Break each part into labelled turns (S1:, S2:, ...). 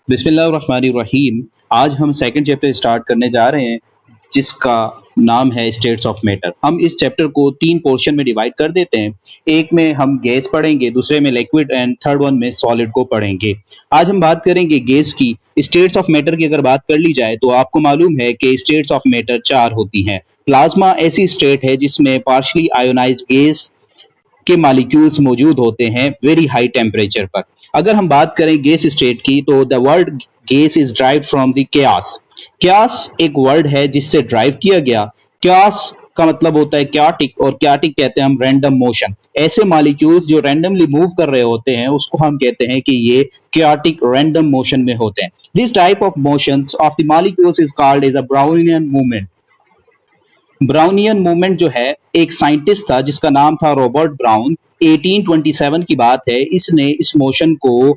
S1: बिस्मिल्लाहिर्रहमानिर्रहीम। आज हम सेकंड चैप्टर स्टार्ट करने जा रहे हैं जिसका नाम है स्टेट्स ऑफ मैटर। हम इस चैप्टर को 3 पोर्शन में डिवाइड कर देते हैं। एक में हम गैस पढ़ेंगे, दूसरे में लिक्विड एंड थर्ड वन में सॉलिड को पढ़ेंगे। आज हम बात करेंगे गैस की। स्टेट्स ऑफ मैटर की अगर बात कर ली जाए तो आपको मालूम है कि स्टेट्स ऑफ मैटर 4 होती हैं। प्लाज्मा ऐसी स्टेट है जिसमें पार्शियली आयोनाइज्ड गैस के मॉलिक्यूल्स मौजूद होते हैं वेरी हाई टेम्परेचर पर। अगर हम बात करें गैस स्टेट की तो the word gas is derived from the क्यास। क्यास एक वर्ड है जिससे ड्राइव किया गया। क्यास का मतलब होता है क्याटिक, और क्याटिक कहते हैं हम रैंडम मोशन। ऐसे मॉलिक्यूल्स जो रैंडमली मूव कर रहे होते हैं उसको हम कहते हैं कि ये क्याटिक रैंडम मोशन में होते हैं। This type of motions of the molecules is called as a Brownian movement. Brownian movement जो है, एक साइंटिस्ट था जिसका नाम था रॉबर्ट ब्राउन। 1827 की बात है। इसने इस मोशन को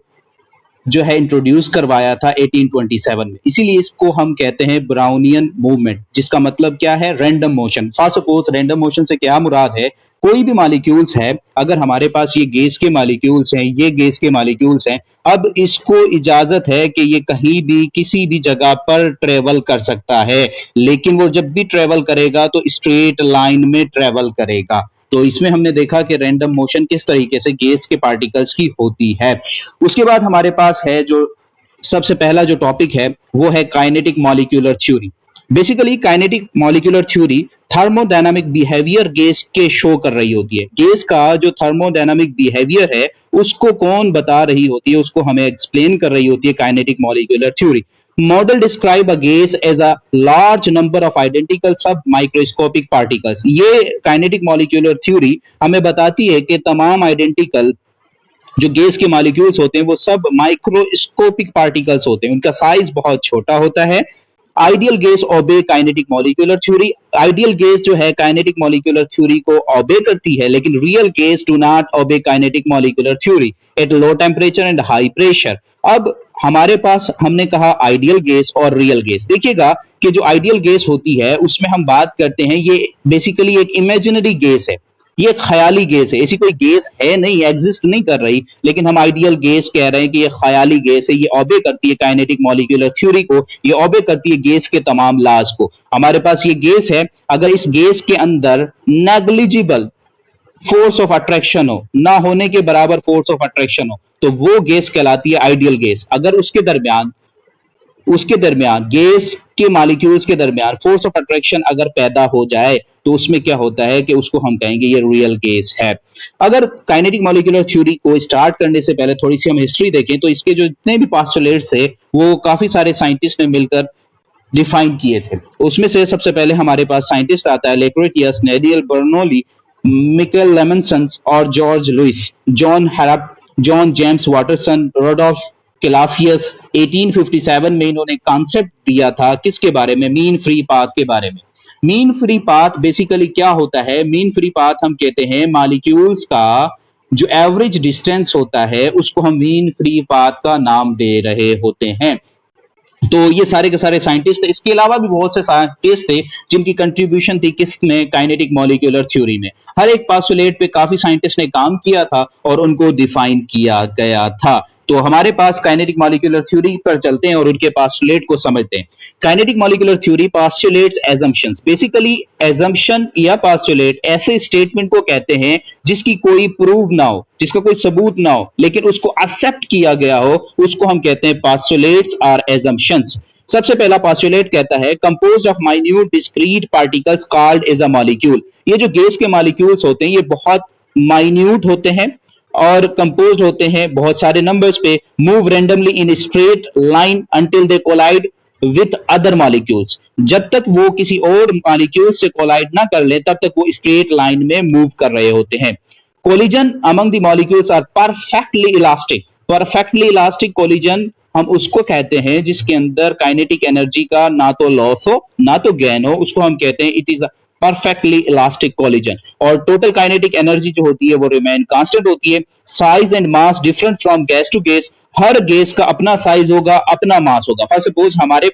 S1: जो है इंट्रोड्यूस करवाया था 1827 में, इसीलिए इसको हम कहते हैं ब्राउनियन मूवमेंट, जिसका मतलब क्या है, random motion. For suppose random motion से क्या मुराद है, कोई भी मॉलिक्यूल्स है, अगर हमारे पास ये गैस के मॉलिक्यूल्स हैं, ये गैस के मॉलिक्यूल्स हैं, अब इसको इजाजत है कि ये कहीं भी किसी भी जगह पर ट्रेवल कर सकता है, लेकिन वो जब भी ट्रेवल करेगा तो स्ट्रेट लाइन में ट्रेवल करेगा। तो इसमें हमने देखा कि रैंडम मोशन किस तरीके से गैस के पार्टिकल्स की होती है। उसके बाद हमारे पास है जो सबसे पहला जो टॉपिक है वो है kinetic molecular theory. Basically kinetic molecular theory thermodynamic behaviour gas के शो कर रही होती है। गैस का जो थर्मोडायनामिक बिहेवियर है उसको कौन बता रही होती है, उसको हमें एक्सप्लेन कर रही होती है kinetic molecular theory. Model describe a gas as a large number of identical sub microscopic particles. ये काइनेटिक मॉलिक्यूलर थ्योरी हमें बताती है कि तमाम आइडेंटिकल जो गैस के मॉलिक्यूल्स होते हैं वो सब माइक्रोस्कोपिक पार्टिकल्स होते हैं, उनका साइज बहुत छोटा होता है। आइडियल गैस ओबे kinetic molecular theory. Ideal gas जो है काइनेटिक मॉलिक्यूलर थ्योरी को ओबे करती है, लेकिन real gas do not obey kinetic molecular theory at low temperature and high pressure. अब हमारे पास हमने कहा आइडियल गैस और रियल गैस। देखिएगा कि जो आइडियल गैस होती है उसमें हम बात करते हैं, ये बेसिकली एक इमेजिनरी गैस है, ये ख्याली गैस है, ऐसी कोई गैस है नहीं, एग्जिस्ट नहीं कर रही, लेकिन हम आइडियल गैस कह रहे हैं कि ये ख्याली गैस है। ये ओबे करती है काइनेटिक मॉलिक्यूलर थ्योरी को, ये ओबे करती है गैस के तमाम लॉज को। हमारे पास ये गैस है, अगर इस गैस के अंदर नेग्लिजिबल फोर्स ऑफ अट्रैक्शन हो, ना होने के बराबर फोर्स ऑफ अट्रैक्शन हो, तो वो गैस कहलाती है आइडियल गैस। अगर उसके दरमियान गैस के मॉलिक्यूल्स के दरमियान फोर्स ऑफ अट्रैक्शन अगर पैदा हो जाए तो उसमें क्या होता है कि उसको हम कहेंगे ये रियल गैस है। अगर काइनेटिक मॉलिक्यूलर थ्योरी को स्टार्ट करने से पहले थोड़ी सी हम हिस्ट्री देखें तो इसके जो जितने भी पोस्टुलेट्स थे वो काफी सारे साइंटिस्ट ने मिलकर डिफाइन किए थे। उसमें से सबसे पहले हमारे पास साइंटिस्ट आता है लेक्रेटियस, नेडियल बर्नौली, मिकेल लेमनसन और George Louis, John Herapath, John James Waterston, Rudolf Clausius. 1857 में इन्होंने कॉन्सेप्ट दिया था किसके बारे में, मीन फ्री पाथ के बारे में। मीन फ्री पाथ बेसिकली क्या होता है, मीन फ्री पाथ हम कहते हैं मॉलिक्यूल्स का जो एवरेज डिस्टेंस होता है उसको हम मीन फ्री पाथ का नाम दे रहे होते हैं। तो ये सारे के सारे साइंटिस्ट थे। इसके अलावा भी बहुत से साइंटिस्ट थे जिनकी कंट्रीब्यूशन थी किसमें, काइनेटिक मॉलिक्यूलर थ्योरी में। हर एक पोस्टुलेट पे काफी साइंटिस्ट ने काम किया था और उनको डिफाइन किया गया था। तो हमारे पास काइनेटिक मॉलिक्यूलर थ्योरी पर चलते हैं और उनके पोस्टुलेट को समझते हैं। Kinetic molecular theory postulates assumptions. Basically assumption या पोस्टुलेट ऐसे स्टेटमेंट को कहते हैं जिसकी कोई प्रूव ना हो, जिसका कोई सबूत ना हो, लेकिन उसको एक्सेप्ट किया गया हो, उसको हम कहते हैं पोस्टुलेट्स और एजम्पशंस। सबसे पहला पोस्टुलेट कहता है composed of minute discrete particles called as a molecule. ये जो गैस के मॉलिक्यूल्स होते हैं ये बहुत माइन्यूट होते हैं और कंपोज होते हैं बहुत सारे नंबर्स पे, move randomly in straight line until they collide with other molecules. जब तक वो किसी और मॉलिक्यूल से कोलाइड ना कर ले तब तक वो स्ट्रेट लाइन में मूव कर रहे होते हैं। Collision among the molecules are perfectly elastic. Perfectly elastic collision हम उसको कहते हैं जिसके अंदर काइनेटिक एनर्जी का ना तो लॉस हो ना तो गेन हो, उसको हम कहते हैं it is perfectly elastic collision. और टोटल काइनेटिक एनर्जी जो होती है वो रिमेन कांस्टेंट होती है। Size and mass different from gas to gas, हर गैस का अपना साइज होगा, अपना मास होगा। फॉर सपोज हमारे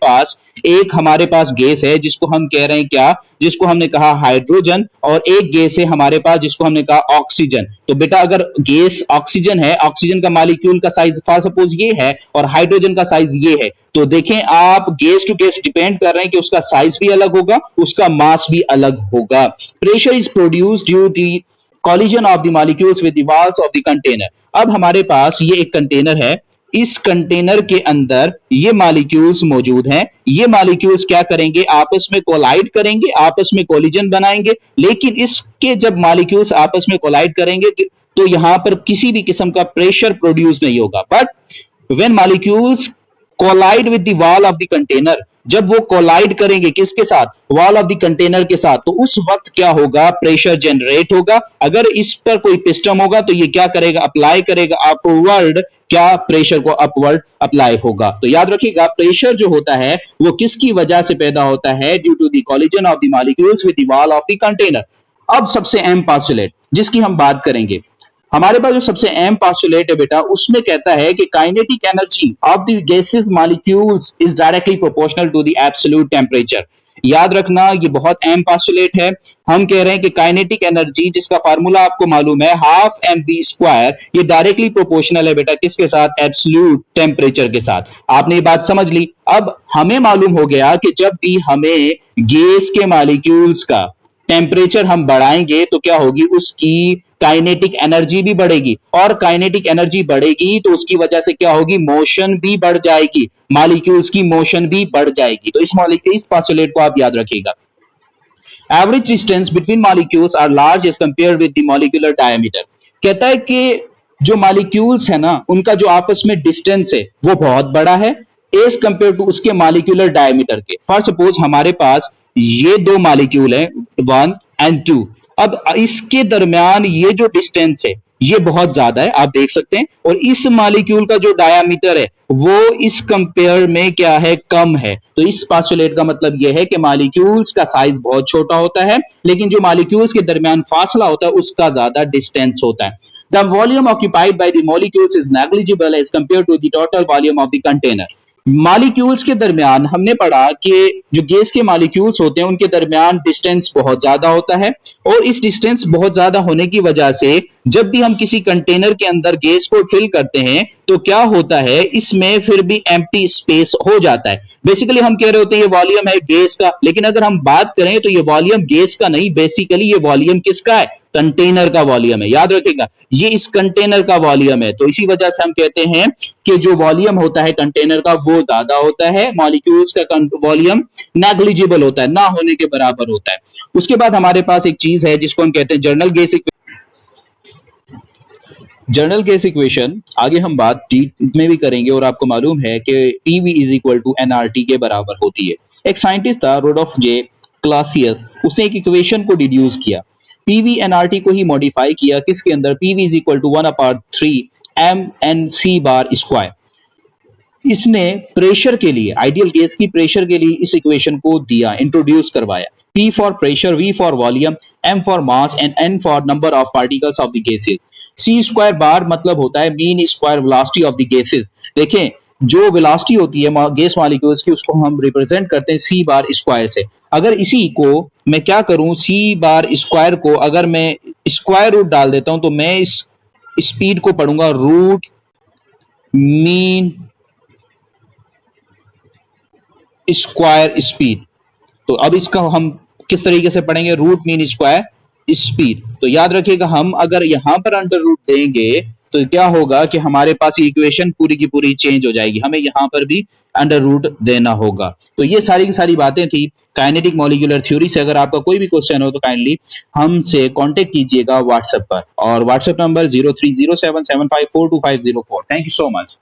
S1: पास गैस है जिसको हम कह रहे हैं क्या, जिसको हमने कहा हाइड्रोजन, और एक गैस है हमारे पास जिसको हमने कहा ऑक्सीजन। तो बेटा अगर गैस ऑक्सीजन है, ऑक्सीजन का मॉलिक्यूल का साइज फॉर सपोज ये है और हाइड्रोजन का साइज ये है, तो देखें आप गैस टू गैस डिपेंड कर रहे हैं कि उसका साइज भी अलग होगा, उसका मास भी अलग होगा। Pressure is produced due to collision of the molecules with the walls of the container। अब हमारे पास ये एक कंटेनर है, इस कंटेनर के अंदर ये मॉलिक्यूल्स मौजूद हैं। ये मॉलिक्यूल्स क्या करेंगे, आपस में कोलाइड करेंगे, आपस में कोलिजन बनाएंगे। लेकिन इसके जब मॉलिक्यूल्स आपस में कोलाइड करेंगे तो यहां पर किसी भी किस्म का प्रेशर प्रोड्यूस नहीं होगा। But when molecules collide with the wall of the container, जब वो कोलाइड करेंगे किसके साथ, वॉल ऑफ द कंटेनर के साथ, तो उस वक्त क्या होगा, प्रेशर जनरेट होगा। अगर इस पर कोई पिस्टन होगा तो ये क्या करेगा, अप्लाई करेगा अपवर्ड, क्या प्रेशर को अपवर्ड अप्लाई होगा। तो याद रखिएगा प्रेशर जो होता है वो किसकी वजह से पैदा होता है, due to the collision of the molecules with the wall of the container. अब सबसे अहम पोस्टुलेट जिसकी हम बात करेंगे, हमारे पास जो सबसे अहम पोस्टुलेट है बेटा, उसमें कहता है कि kinetic energy of the gases molecules is directly proportional to the absolute temperature. याद रखना ये बहुत अहम पोस्टुलेट है। हम कह रहे हैं कि काइनेटिक एनर्जी जिसका फार्मूला आपको मालूम है हाफ mv स्क्वायर, ये डायरेक्टली प्रोपोर्शनल है बेटा किसके साथ, एब्सोल्यूट टेंपरेचर के साथ। आपने ये बात समझ ली। अब हमें मालूम हो गया कि जब भी हमें गैस के मॉलिक्यूल्स का टेम्परेचर हम बढ़ाएंगे तो क्या होगी, उसकी काइनेटिक एनर्जी भी बढ़ेगी, और काइनेटिक एनर्जी बढ़ेगी तो उसकी वजह से क्या होगी, मोशन भी बढ़ जाएगी, मॉलिक्यूल्स की मोशन भी बढ़ जाएगी। तो इस पोस्टुलेट को आप याद रखिएगा। Average distance between molecules are large as compare with the molecular diameter. कहता है कि जो मॉलिक्यूल्स है ना, उनका जो आपस में डिस्टेंस है वो बहुत बड़ा है एज कंपेयर टू उसके मॉलिक्यूलर डायमीटर के। फॉर सपोज हमारे पास ये दो मॉलिक्यूल है 1 एंड 2, अब इसके दरमियान ये जो डिस्टेंस है ये बहुत ज्यादा है, आप देख सकते हैं, और इस मॉलिक्यूल का जो डायामीटर है वो इस कंपेयर में क्या है, कम है। तो इस पोस्टुलेट का मतलब यह है कि मॉलिक्यूल्स का साइज बहुत छोटा होता है, लेकिन जो मॉलिक्यूल्स के दरमियान फासला होता है उसका ज्यादा डिस्टेंस होता है। The volume occupied by the molecules is negligible as compare to the total volume of the container. Molecules के दरमियान हमने पढ़ा कि जो गैस के मॉलिक्यूल्स होते हैं उनके दरमियान डिस्टेंस बहुत ज्यादा होता है, और इस डिस्टेंस बहुत ज्यादा होने की वजह से जब भी हम किसी कंटेनर के अंदर गैस को फिल करते हैं तो क्या होता है, इसमें फिर भी एम्प्टी स्पेस हो जाता है। बेसिकली हम कह रहे होते हैं ये वॉल्यूम है गैस का, लेकिन अगर हम बात करें तो ये वॉल्यूम गैस का नहीं, बेसिकली ये वॉल्यूम किसका है, कंटेनर का वॉल्यूम है। याद रखिएगा ये इस कंटेनर का वॉल्यूम है। तो इसी वजह से हम कहते हैं कि जो वॉल्यूम होता है कंटेनर का वो ज्यादा होता है, मॉलिक्यूल्स का वॉल्यूम नेग्लिजिबल होता है, ना होने के बराबर होता है। उसके बाद हमारे पास एक चीज है जिसको हम कहते हैं जनरल गैस इक्वेशन। आगे हम बात टी में भी करेंगे, और आपको मालूम है कि PV is equal to nRT के बराबर होती है। एक साइंटिस्ट था रोडोल्फ जे क्लासियस, उसने एक इक्वेशन को डिड्यूस किया, PV nRT को ही मॉडिफाई किया, किसके अंदर, PV is equal to 1/3 mnc bar square. इसने प्रेशर के लिए, आइडियल गैस की प्रेशर के लिए इस इक्वेशन को दिया, इंट्रोड्यूस करवाया। P for pressure, V for volume, M for mass and N for number of particles of the gases. C square bar मतलब होता है mean square velocity of the gases. देखें जो वेलोसिटी होती है गैस मॉलिक्यूल्स की उसको हम रिप्रेजेंट करते हैं C बार स्क्वायर से। अगर इसी को मैं क्या करूं, C बार स्क्वायर को अगर मैं स्क्वायर रूट डाल देता हूं तो मैं इस स्पीड को पढ़ूंगा रूट मीन स्क्वायर स्पीड। तो अब इसका हम किस तरीके से पढ़ेंगे, रूट मीन स्क्वायर स्पीड। तो याद रखिएगा हम अगर यहां पर अंडर रूट देंगे तो क्या होगा कि हमारे पास इक्वेशन पूरी की पूरी चेंज हो जाएगी, हमें यहां पर भी अंडर रूट देना होगा। तो ये सारी की सारी बातें थी काइनेटिक मॉलिक्यूलर थ्योरी से। अगर आपका कोई भी क्वेश्चन हो तो काइंडली हमसे कांटेक्ट कीजिएगा व्हाट्सएप पर, और WhatsApp number 0307754250 4। Thank you so much.